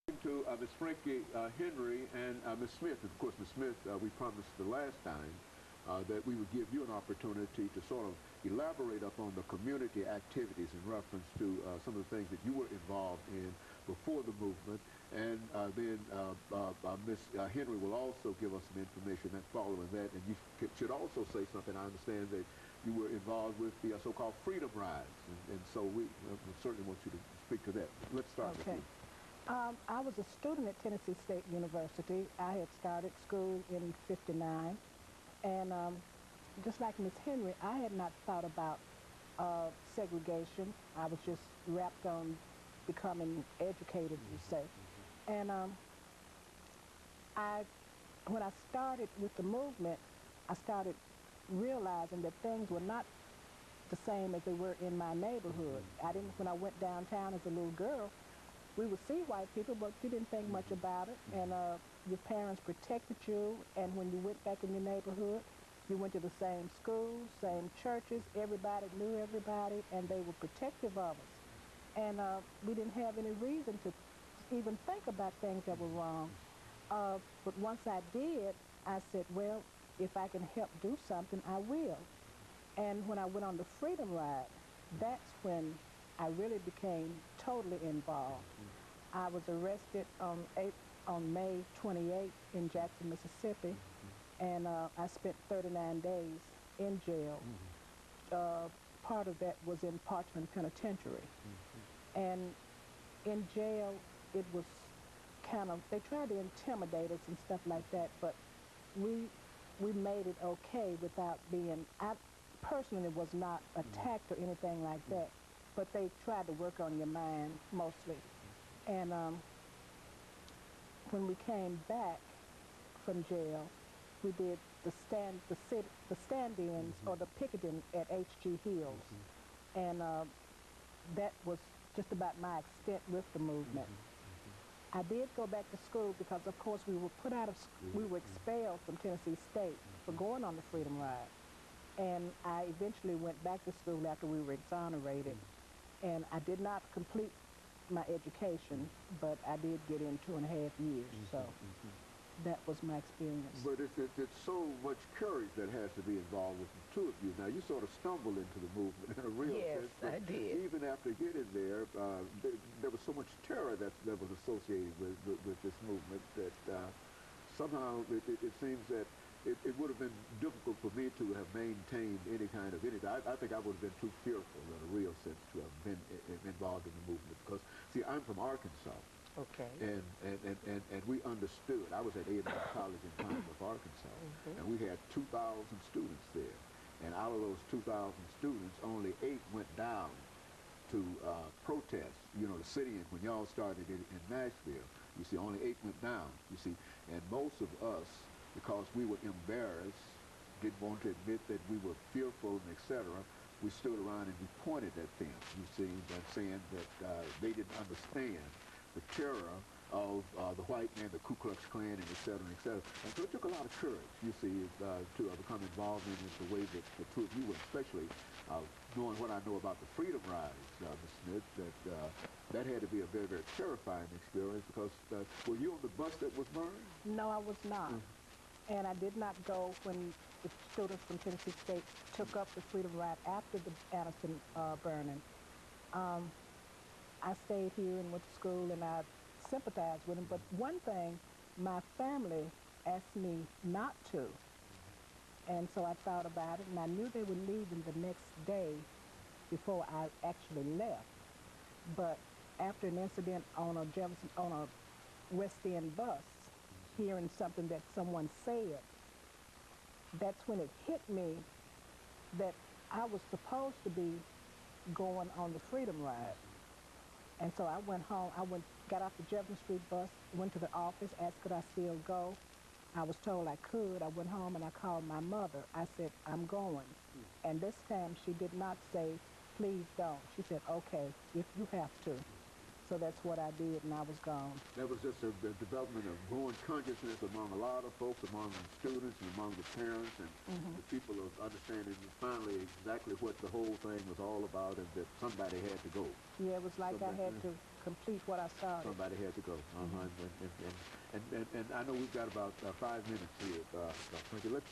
To Miss Frankie Henry and Miss Smith. Of course, Miss Smith, we promised the last time that we would give you an opportunity to sort of elaborate upon the community activities in reference to some of the things that you were involved in before the movement. And then Miss Henry will also give us some information that following that. And you should also say something. I understand that you were involved with the so-called Freedom Rides. And so we certainly want you to speak to that. Let's start with you. I was a student at Tennessee State University. I had started school in '59, and just like Miss Henry, I had not thought about segregation. I was just wrapped on becoming educated, you say. And when I started with the movement, I started realizing that things were not the same as they were in my neighborhood. When I went downtown as a little girl, we would see white people, but you didn't think much about it. And your parents protected you, and when you went back in your neighborhood, you went to the same schools, same churches, everybody knew everybody, and they were protective of us. And we didn't have any reason to even think about things that were wrong. But once I did, I said, well, if I can help do something, I will. And when I went on the Freedom Ride, that's when I really became totally involved. I was arrested on May 28th in Jackson, Mississippi, and I spent 39 days in jail. Part of that was in Parchman Penitentiary. And in jail, it was kind of, they tried to intimidate us and stuff like that, but we made it okay without being, I personally was not attacked or anything like that. But they tried to work on your mind mostly. And when we came back from jail, we did the stand-ins or the picketing at H.G. Hills. And that was just about my extent with the movement. I did go back to school because, of course, we were put out of school. We were expelled from Tennessee State for going on the Freedom Ride. And I eventually went back to school after we were exonerated. And I did not complete my education, but I did get in 2.5 years, so that was my experience. But it's so much courage that has to be involved with the two of you. Now, you sort of stumbled into the movement in a real sense. Yes, I did. Even after getting there, there was so much terror that was associated with this movement that somehow it seems that it would have been difficult for me to have maintained any kind of anything. I think I would have been too fearful in a real sense to have been involved in the movement because, see, I'm from Arkansas. Okay. And we understood. I was at A&M College in Congress, Arkansas, and we had 2,000 students there. And out of those 2,000 students, only 8 went down to protest, you know, the sit-in when y'all started in Nashville. You see, only 8 went down, you see. And most of us, because we were embarrassed, didn't want to admit that we were fearful, and etc., we stood around and we pointed at them, you see, and saying that they didn't understand the terror of the white man, the Ku Klux Klan, and etc., and etc. And so it took a lot of courage, you see, to become involved in it the way that the two of you were, especially knowing what I know about the Freedom Rides, Ms. Smith, that had to be a very, very terrifying experience because were you on the bus that was burned? No, I was not. And I did not go when the students from Tennessee State took up the Freedom Ride after the Addison burning. I stayed here and went to school, and I sympathized with them. But one thing, my family asked me not to. And so I thought about it, and I knew they were leaving the next day before I actually left. But after an incident on a West End bus, hearing something that someone said, that's when it hit me that I was supposed to be going on the Freedom Ride. And so I went home, got off the Jefferson Street bus, went to the office, asked could I still go. I was told I could. I went home and I called my mother. I said, I'm going. And this time she did not say, please don't. She said, okay, if you have to. So that's what I did, and I was gone. That was just a development of growing consciousness among a lot of folks, among the students and among the parents and the people of understanding finally exactly what the whole thing was all about, and that somebody had to go. Yeah, it was like I had to complete what I started. Somebody had to go. And I know we've got about 5 minutes here. Frankie, let's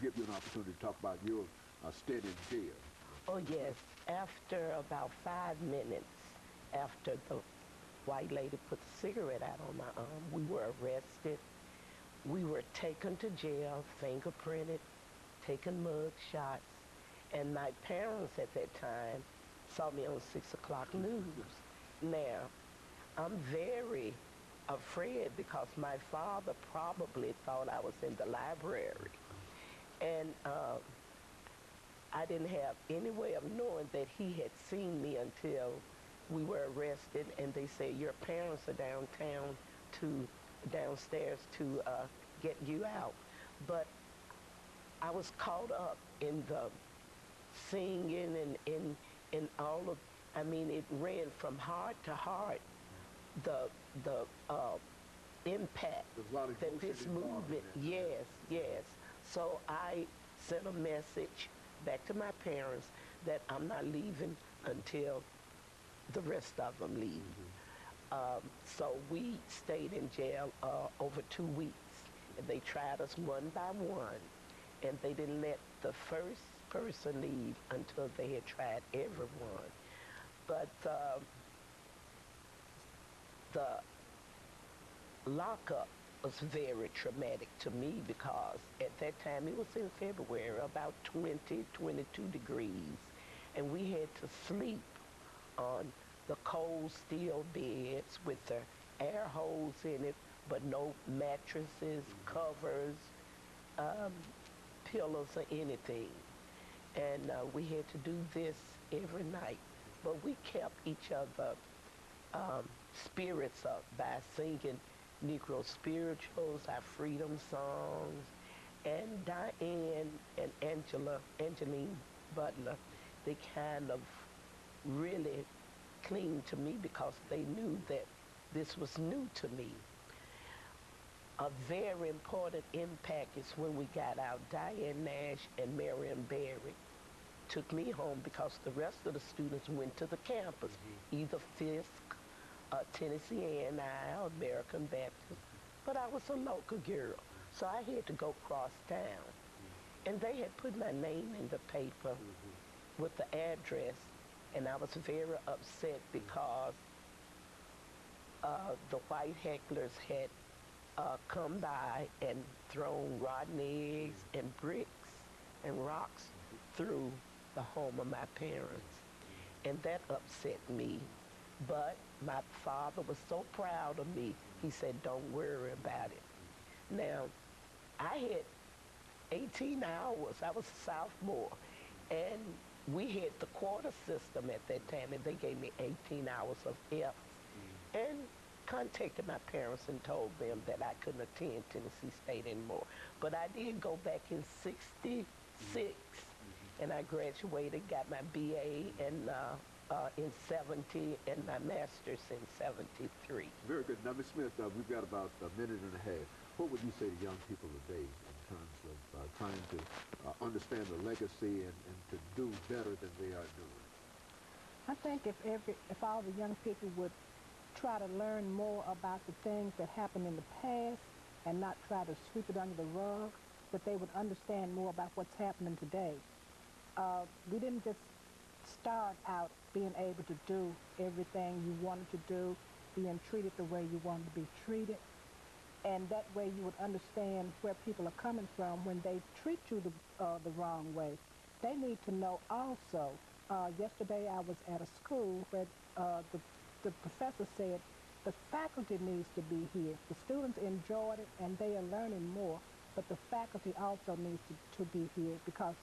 give you an opportunity to talk about your stint in jail. Oh, yes. After about 5 minutes, after the white lady put the cigarette out on my arm, we were arrested. We were taken to jail, fingerprinted, taken mug shots, and my parents at that time saw me on 6 o'clock news. Now, I'm very afraid because my father probably thought I was in the library. And I didn't have any way of knowing that he had seen me until we were arrested, and they said, your parents are downstairs to get you out. But I was caught up in the singing and in all of, I mean, it ran from heart to heart, the impact that this movement, yes. So I sent a message back to my parents that I'm not leaving until the rest of them leave. So we stayed in jail over 2 weeks. And they tried us one by one, and they didn't let the first person leave until they had tried everyone. But the lockup was very traumatic to me because at that time, it was in February, about 20, 22 degrees, and we had to sleep on the cold steel beds with the air holes in it, but no mattresses, covers, pillows, or anything. And we had to do this every night, but we kept each other spirits up by singing Negro spirituals, our freedom songs, and Diane and Angeline Butler, they kind of really clinged to me because they knew that this was new to me. A very important impact is when we got out. Diane Nash and Marion Berry took me home because the rest of the students went to the campus, either Fisk, Tennessee A&I, or American Baptist, but I was a local girl, so I had to go cross town. And they had put my name in the paper with the address, and I was very upset because the white hecklers had come by and thrown rotten eggs and bricks and rocks through the home of my parents. And that upset me. But my father was so proud of me, he said, don't worry about it. Now, I had 18 hours. I was a sophomore. And we had the quarter system at that time, and they gave me 18 hours of F. And contacted my parents and told them that I couldn't attend Tennessee State anymore. But I did go back in 66, and I graduated, got my BA in 70 and my master's in 73. Very good. Now, Ms. Smith, we've got about a minute and a half. What would you say to young people today in terms of trying to understand the legacy and to do better than they are doing? I think if all the young people would try to learn more about the things that happened in the past and not try to sweep it under the rug, that they would understand more about what's happening today. We didn't just start out being able to do everything you wanted to do, being treated the way you wanted to be treated. And that way you would understand where people are coming from when they treat you the wrong way. They need to know also. Yesterday I was at a school where the professor said the faculty needs to be here. The students enjoyed it and they are learning more, but the faculty also needs to be here, because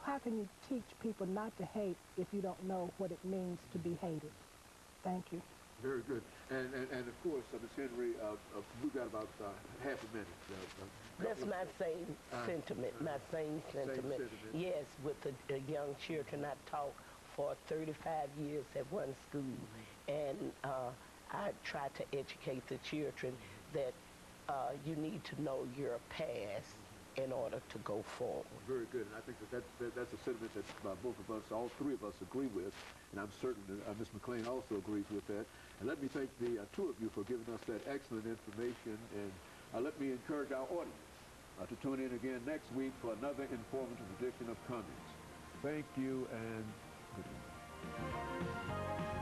how can you teach people not to hate if you don't know what it means to be hated? Thank you. Very good. And of course, Ms. Henry, we've got about half a minute. That's my same sentiment, my same sentiment. Yes, with the young children, I taught for 35 years at one school, and I try to educate the children that you need to know your past in order to go forward. Very good, and I think that's a sentiment that both of us, all three of us, agree with, and I'm certain that Ms. McClain also agrees with that. And let me thank the two of you for giving us that excellent information, and let me encourage our audience to tune in again next week for another informative edition of Comments. Thank you, and good evening.